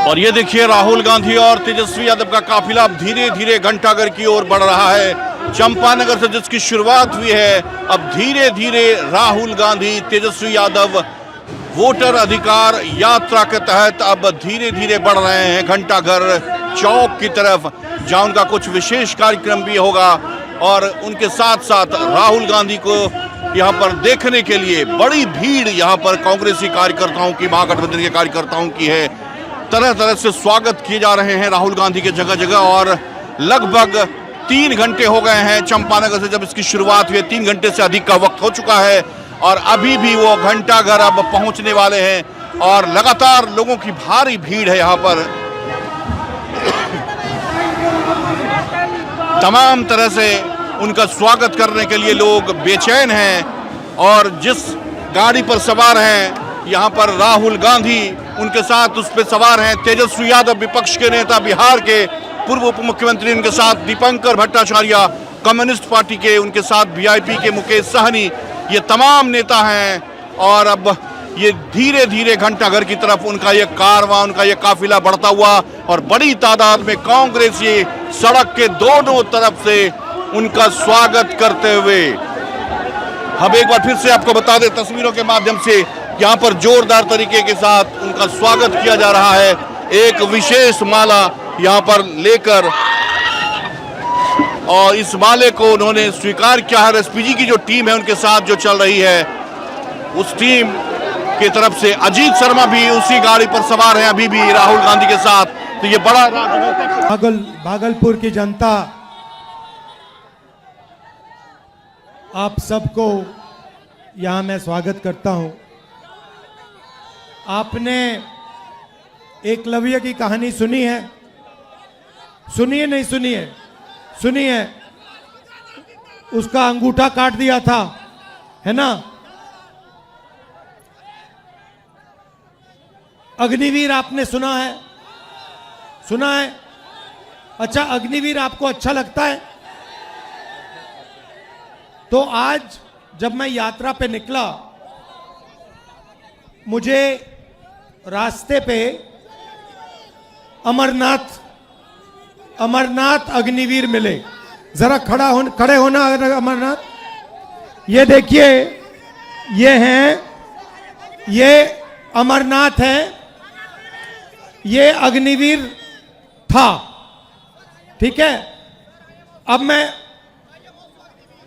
और ये देखिए राहुल गांधी और तेजस्वी यादव का काफिला अब धीरे धीरे घंटाघर की ओर बढ़ रहा है। चंपानगर से जिसकी शुरुआत हुई है, अब धीरे धीरे राहुल गांधी तेजस्वी यादव वोटर अधिकार यात्रा के तहत अब धीरे धीरे बढ़ रहे हैं घंटाघर चौक की तरफ, जहां उनका कुछ विशेष कार्यक्रम भी होगा। और उनके साथ साथ राहुल गांधी को यहाँ पर देखने के लिए बड़ी भीड़ यहाँ पर कांग्रेसी कार्यकर्ताओं की, महागठबंधन के कार्यकर्ताओं की है। तरह तरह से स्वागत किए जा रहे हैं राहुल गांधी के जगह जगह। और लगभग 3 घंटे हो गए हैं चंपानगर से जब इसकी शुरुआत हुई, 3 घंटे से अधिक का वक्त हो चुका है और अभी भी वो घंटाघर अब पहुंचने वाले हैं और लगातार लोगों की भारी भीड़ है यहाँ पर। तमाम तरह से उनका स्वागत करने के लिए लोग बेचैन हैं और जिस गाड़ी पर सवार हैं यहाँ पर राहुल गांधी, उनके साथ उस पर सवार हैं तेजस्वी यादव विपक्ष के नेता, बिहार के पूर्व उप मुख्यमंत्री, उनके साथ दीपंकर भट्टाचार्य कम्युनिस्ट पार्टी के, उनके साथ वीआईपी के मुकेश सहनी, ये तमाम नेता हैं। और अब ये धीरे धीरे घंटाघर की तरफ उनका ये कारवां, उनका ये काफिला बढ़ता हुआ और बड़ी तादाद में कांग्रेसी सड़क के दोनों तरफ से उनका स्वागत करते हुए। हम एक बार फिर से आपको बता दें तस्वीरों के माध्यम से, यहाँ पर जोरदार तरीके के साथ उनका स्वागत किया जा रहा है। एक विशेष माला यहाँ पर लेकर, और इस माले को उन्होंने स्वीकार किया है। एसपीजी की जो टीम है उनके साथ जो चल रही है, उस टीम की तरफ से अजीत शर्मा भी उसी गाड़ी पर सवार हैं अभी भी राहुल गांधी के साथ। तो ये बड़ा भागलपुर की जनता, आप सबको यहां मैं स्वागत करता हूं। आपने एकलव्य की कहानी सुनी है? सुनिए नहीं सुनिए? सुनिए। उसका अंगूठा काट दिया था, है ना? अग्निवीर आपने सुना है? सुना है? अच्छा, अग्निवीर आपको अच्छा लगता है? तो आज जब मैं यात्रा पे निकला, मुझे रास्ते पे अमरनाथ अग्निवीर मिले। जरा खड़े होना अमरनाथ। ये देखिए, ये हैं, ये अमरनाथ है, ये अग्निवीर था, ठीक है? अब मैं,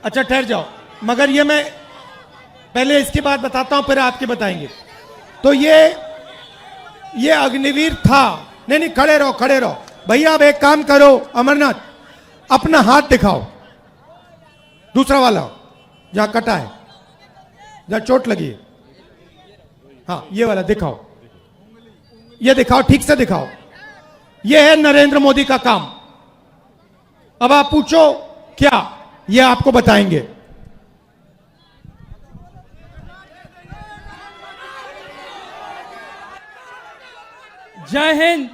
अच्छा ठहर जाओ, मगर ये मैं पहले इसकी बात बताता हूं, फिर आपके बताएंगे। तो ये अग्निवीर था। नहीं, खड़े रहो, खड़े रहो भैया। अब एक काम करो अमरनाथ, अपना हाथ दिखाओ, दूसरा वाला जहां कटा है, जहां चोट लगी है। हाँ, ये वाला दिखाओ, ये दिखाओ, ठीक से दिखाओ। ये है नरेंद्र मोदी का काम। अब आप पूछो क्या, ये आपको बताएंगे। जय हिंद।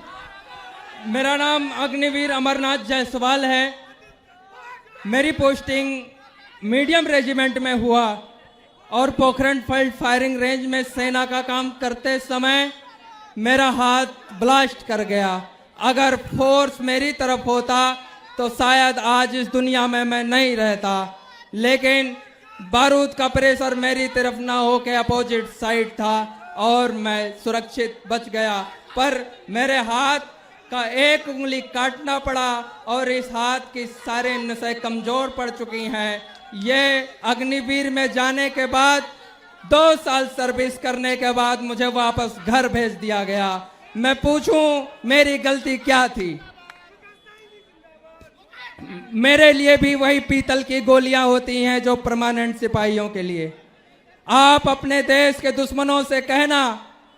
मेरा नाम अग्निवीर अमरनाथ जायसवाल है। मेरी पोस्टिंग मीडियम रेजिमेंट में हुआ और पोखरण फील्ड फायरिंग रेंज में सेना का काम करते समय मेरा हाथ ब्लास्ट कर गया। अगर फोर्स मेरी तरफ होता तो शायद आज इस दुनिया में मैं नहीं रहता, लेकिन बारूद का प्रेशर मेरी तरफ ना हो के अपोजिट साइड था और मैं सुरक्षित बच गया। पर मेरे हाथ का एक उंगली काटना पड़ा और इस हाथ की सारे नसें कमजोर पड़ चुकी हैं। ये अग्निवीर में जाने के बाद 2 साल सर्विस करने के बाद मुझे वापस घर भेज दिया गया। मैं पूछूं मेरी गलती क्या थी? मेरे लिए भी वही पीतल की गोलियां होती हैं जो परमानेंट सिपाहियों के लिए। आप अपने देश के दुश्मनों से कहना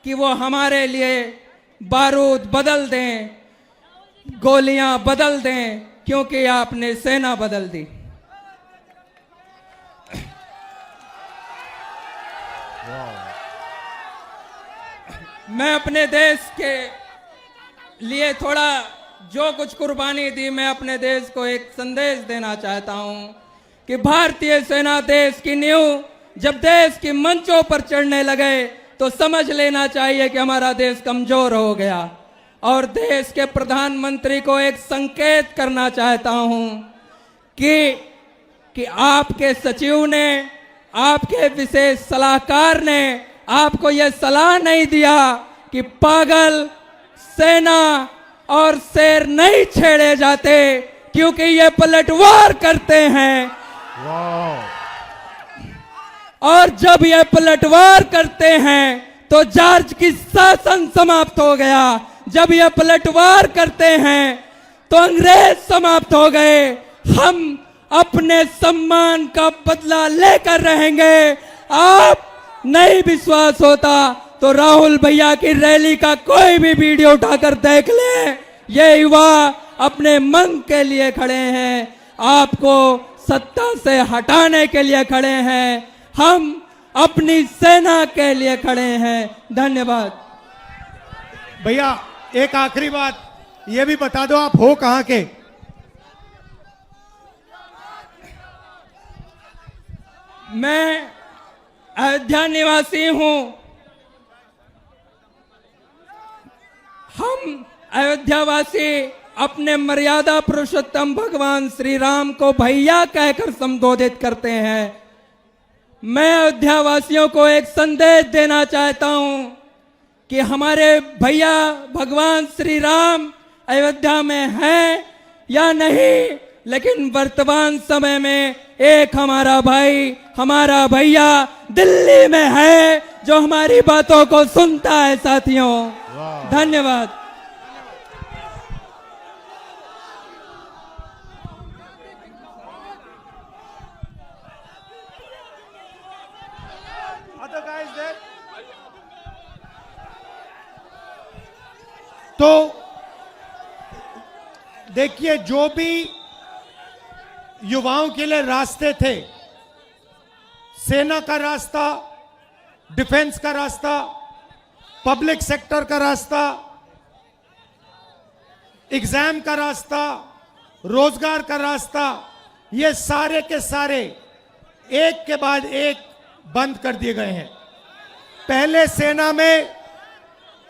कि वो हमारे लिए बारूद बदल दें, गोलियां बदल दें, क्योंकि आपने सेना बदल दी। मैं अपने देश के लिए थोड़ा जो कुछ कुर्बानी दी, मैं अपने देश को एक संदेश देना चाहता हूं कि भारतीय सेना देश की नींव जब देश की मंचों पर चढ़ने लगे तो समझ लेना चाहिए कि हमारा देश कमजोर हो गया। और देश के प्रधानमंत्री को एक संकेत करना चाहता हूं कि आपके सचिव ने, आपके विशेष सलाहकार ने आपको यह सलाह नहीं दिया कि पागल, सेना और शेर नहीं छेड़े जाते, क्योंकि ये पलटवार करते हैं। और जब ये पलटवार करते हैं तो जॉर्ज की शासन समाप्त हो गया। जब ये पलटवार करते हैं तो अंग्रेज समाप्त हो गए। हम अपने सम्मान का बदला लेकर रहेंगे। आप नहीं विश्वास होता तो राहुल भैया की रैली का कोई भी वीडियो उठाकर देख ले। ये युवा अपने मन के लिए खड़े हैं, आपको सत्ता से हटाने के लिए खड़े हैं। हम अपनी सेना के लिए खड़े हैं। धन्यवाद। भैया एक आखिरी बात ये भी बता दो, आप हो कहां के? मैं अयोध्या निवासी हूं। हम अयोध्यावासी अपने मर्यादा पुरुषोत्तम भगवान श्री राम को भैया कहकर संबोधित करते हैं। मैं अयोध्यावासियों को एक संदेश देना चाहता हूं कि हमारे भैया भगवान श्री राम अयोध्या में हैं या नहीं, लेकिन वर्तमान समय में एक हमारा भाई, हमारा भैया दिल्ली में है जो हमारी बातों को सुनता है। साथियों धन्यवाद। तो देखिए, जो भी युवाओं के लिए रास्ते थे, सेना का रास्ता, डिफेंस का रास्ता, पब्लिक सेक्टर का रास्ता, एग्जाम का रास्ता, रोजगार का रास्ता, ये सारे के सारे एक के बाद एक बंद कर दिए गए हैं। पहले सेना में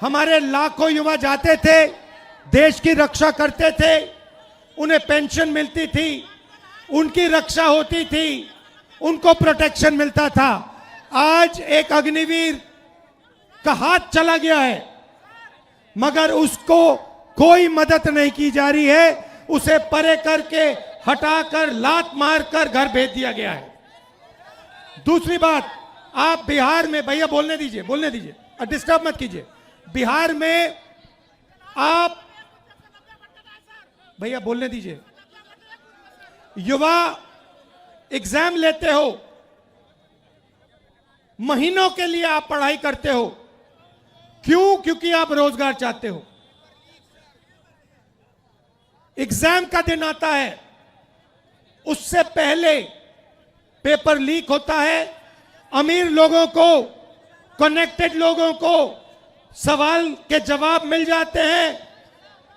हमारे लाखों युवा जाते थे, देश की रक्षा करते थे, उन्हें पेंशन मिलती थी, उनकी रक्षा होती थी, उनको प्रोटेक्शन मिलता था। आज एक अग्निवीर का हाथ चला गया है, मगर उसको कोई मदद नहीं की जा रही है। उसे परे करके हटाकर लात मारकर घर भेज दिया गया है। दूसरी बात, आप बिहार में, भैया बोलने दीजिए, बोलने दीजिए, डिस्टर्ब मत कीजिए। बिहार में आप, भैया बोलने दीजिए, युवा एग्जाम लेते हो, महीनों के लिए आप पढ़ाई करते हो। क्यों? क्योंकि आप रोजगार चाहते हो। एग्जाम का दिन आता है, उससे पहले पेपर लीक होता है। अमीर लोगों को, कनेक्टेड लोगों को सवाल के जवाब मिल जाते हैं,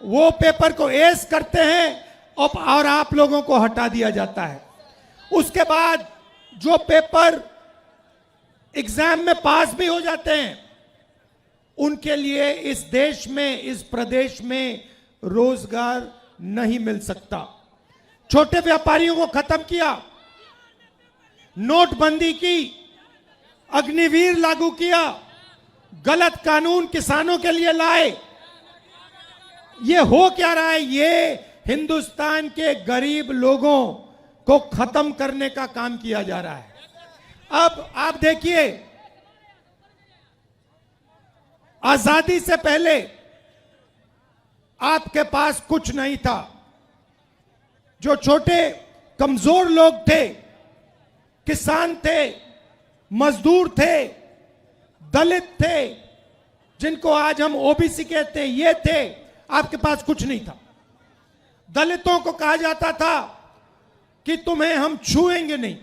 वो पेपर को एस करते हैं और आप लोगों को हटा दिया जाता है। उसके बाद जो पेपर एग्जाम में पास भी हो जाते हैं, उनके लिए इस देश में, इस प्रदेश में रोजगार नहीं मिल सकता। छोटे व्यापारियों को खत्म किया, नोटबंदी की, अग्निवीर लागू किया, गलत कानून किसानों के लिए लाए। ये हो क्या रहा है? ये हिंदुस्तान के गरीब लोगों को खत्म करने का काम किया जा रहा है। अब आप देखिए, आजादी से पहले आपके पास कुछ नहीं था। जो छोटे कमजोर लोग थे, किसान थे, मजदूर थे, दलित थे, जिनको आज हम ओबीसी कहते हैं, ये थे। आपके पास कुछ नहीं था। दलितों को कहा जाता था कि तुम्हें हम छुएंगे नहीं,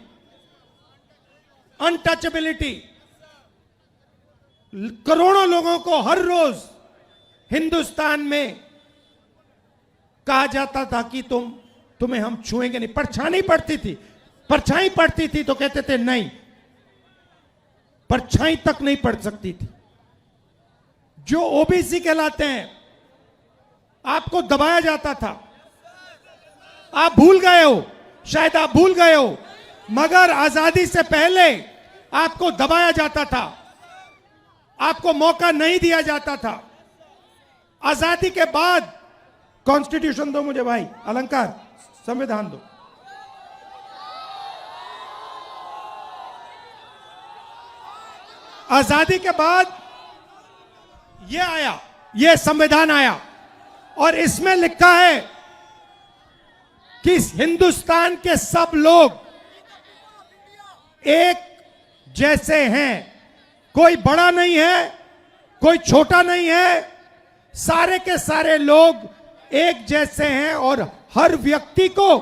अनटचेबिलिटी। करोड़ों लोगों को हर रोज हिंदुस्तान में कहा जाता था कि तुम्हें हम छुएंगे नहीं। परछाई पड़ती थी, परछाई पड़ती थी तो कहते थे नहीं, परछाई तक नहीं पड़ सकती थी। जो ओबीसी कहलाते हैं, आपको दबाया जाता था। आप भूल गए हो, शायद आप भूल गए हो, मगर आजादी से पहले आपको दबाया जाता था, आपको मौका नहीं दिया जाता था। आजादी के बाद कॉन्स्टिट्यूशन दो मुझे भाई, अलंकार, संविधान दो। आजादी के बाद ये आया, ये संविधान आया और इसमें लिखा है कि हिंदुस्तान के सब लोग एक जैसे हैं, कोई बड़ा नहीं है, कोई छोटा नहीं है, सारे के सारे लोग एक जैसे हैं और हर व्यक्ति को,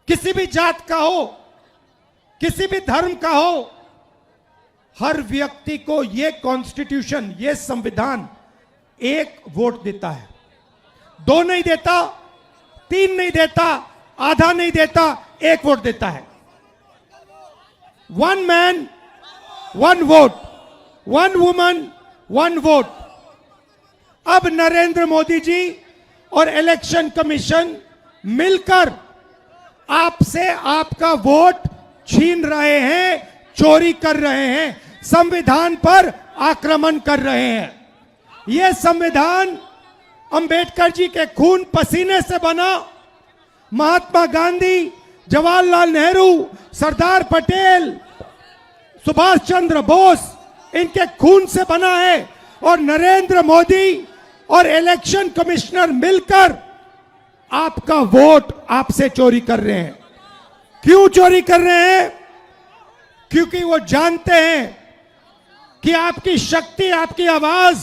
किसी भी जात का हो, किसी भी धर्म का हो, हर व्यक्ति को यह कॉन्स्टिट्यूशन, यह संविधान एक वोट देता है। दो नहीं देता, तीन नहीं देता, आधा नहीं देता, एक वोट देता है। One man one vote, one woman one vote. अब नरेंद्र मोदी जी और इलेक्शन कमीशन मिलकर आपसे आपका वोट छीन रहे हैं, चोरी कर रहे हैं, संविधान पर आक्रमण कर रहे हैं। यह संविधान अंबेडकर जी के खून पसीने से बना, महात्मा गांधी, जवाहरलाल नेहरू, सरदार पटेल, सुभाष चंद्र बोस, इनके खून से बना है और नरेंद्र मोदी और इलेक्शन कमिश्नर मिलकर आपका वोट आपसे चोरी कर रहे हैं। क्यों चोरी कर रहे हैं? क्योंकि वो जानते हैं कि आपकी शक्ति, आपकी आवाज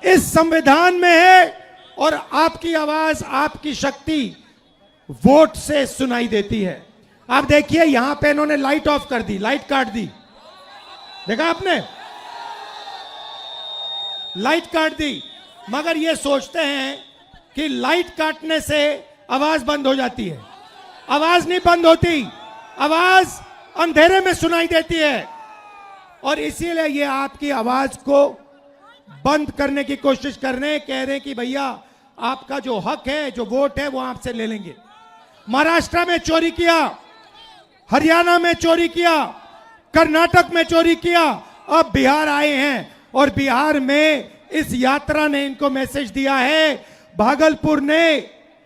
इस संविधान में है और आपकी आवाज, आपकी शक्ति वोट से सुनाई देती है। आप देखिए यहां पे इन्होंने लाइट ऑफ कर दी, लाइट काट दी, देखा आपने, लाइट काट दी। मगर ये सोचते हैं कि लाइट काटने से आवाज बंद हो जाती है। आवाज नहीं बंद होती, आवाज अंधेरे में सुनाई देती है और इसीलिए ये आपकी आवाज को बंद करने की कोशिश कर रहे हैं। कह रहे हैं कि भैया आपका जो हक है, जो वोट है, वो आपसे ले लेंगे। महाराष्ट्र में चोरी किया, हरियाणा में चोरी किया, कर्नाटक में चोरी किया, अब बिहार आए हैं और बिहार में इस यात्रा ने इनको मैसेज दिया है, भागलपुर ने,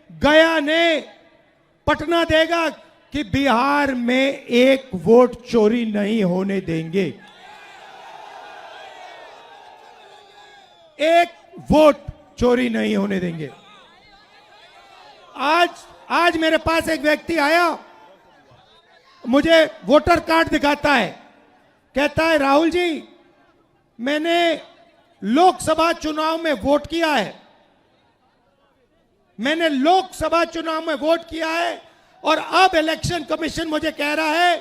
गया ने, पटना देगा कि बिहार में एक वोट चोरी नहीं होने देंगे, एक वोट चोरी नहीं होने देंगे। आज मेरे पास एक व्यक्ति आया, मुझे वोटर कार्ड दिखाता है, कहता है राहुल जी मैंने लोकसभा चुनाव में वोट किया है, मैंने लोकसभा चुनाव में वोट किया है और अब इलेक्शन कमीशन मुझे कह रहा है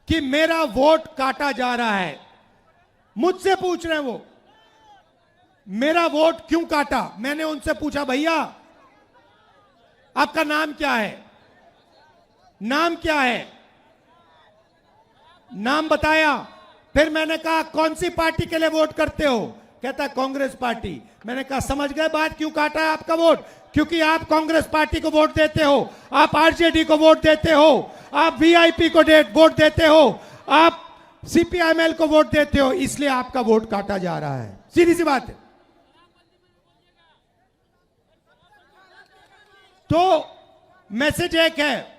कि मेरा वोट काटा जा रहा है। मुझसे पूछ रहे हैं वो, मेरा वोट क्यों काटा? मैंने उनसे पूछा भैया आपका नाम क्या है? नाम क्या है? नाम बताया। फिर मैंने कहा कौन सी पार्टी के लिए वोट करते हो? कहता कांग्रेस पार्टी। मैंने कहा समझ गए बात, क्यों काटा है आपका वोट? क्योंकि आप कांग्रेस पार्टी को वोट देते हो, आप आरजेडी को वोट देते हो, आप वीआईपी को वोट देते हो, आप सीपीआईएमएल को वोट देते हो, इसलिए आपका वोट काटा जा रहा है। सीधी सी बात है। तो मैसेज एक है,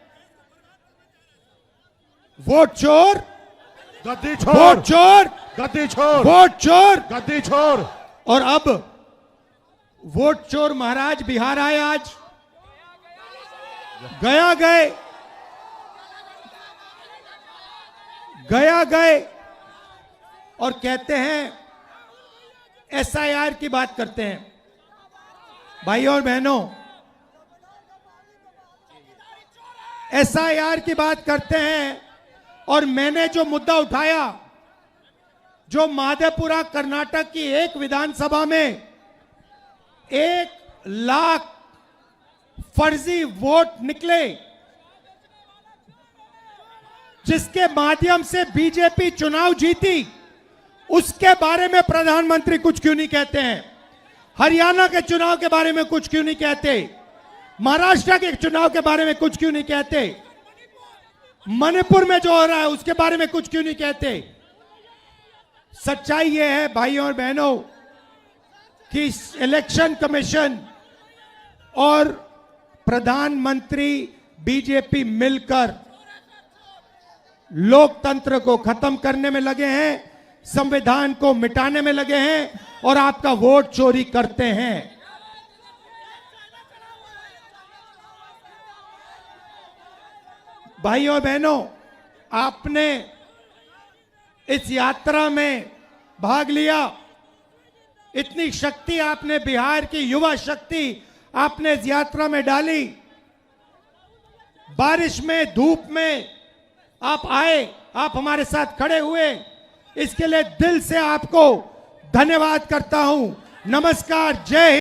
वोट चोर गद्दी छोड़, वोट चोर गद्दी छोड़, वोट चोर गद्दी छोड़। और अब वोट चोर महाराज बिहार आए, आज गया गए और कहते हैं एसआईआर की बात करते हैं। भाइयों और बहनों, एसआईआर की बात करते हैं और मैंने जो मुद्दा उठाया, जो माधेपुरा कर्नाटक की एक विधानसभा में 1 लाख फर्जी वोट निकले, जिसके माध्यम से बीजेपी चुनाव जीती, उसके बारे में प्रधानमंत्री कुछ क्यों नहीं कहते हैं? हरियाणा के चुनाव के बारे में कुछ क्यों नहीं कहते? महाराष्ट्र के चुनाव के बारे में कुछ क्यों नहीं कहते? मणिपुर में जो हो रहा है उसके बारे में कुछ क्यों नहीं कहते? सच्चाई यह है भाइयों और बहनों कि इलेक्शन कमीशन और प्रधानमंत्री बीजेपी मिलकर लोकतंत्र को खत्म करने में लगे हैं, संविधान को मिटाने में लगे हैं और आपका वोट चोरी करते हैं। भाइयों बहनों, आपने इस यात्रा में भाग लिया, इतनी शक्ति आपने, बिहार की युवा शक्ति आपने इस यात्रा में डाली। बारिश में, धूप में आप आए, आप हमारे साथ खड़े हुए, इसके लिए दिल से आपको धन्यवाद करता हूं। नमस्कार, जय हिंद।